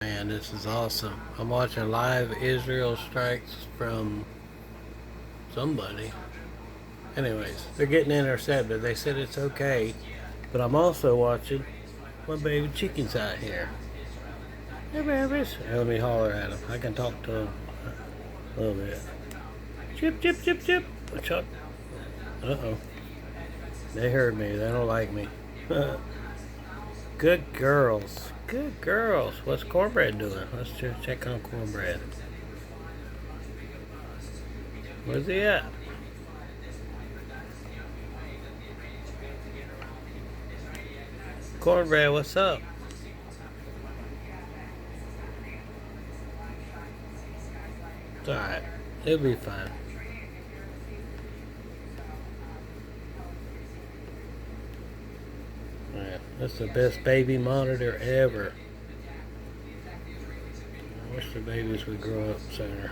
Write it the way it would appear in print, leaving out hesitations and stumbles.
Man, this is awesome. I'm watching live Israel strikes from somebody. Anyways, they're getting intercepted. They said it's okay. But I'm also watching my baby chickens out here. Hey, babies. Let me holler at them. I can talk to them a little bit. Chip, chip, chip, chip. Chuck. Uh-oh. They heard me. They don't like me. Good girls. Good girls. What's Cornbread doing? Let's just check on Cornbread. Where's he at? Cornbread, what's up? It's alright. It'll be fine. Yeah, that's the best baby monitor ever. I wish the babies would grow up sooner.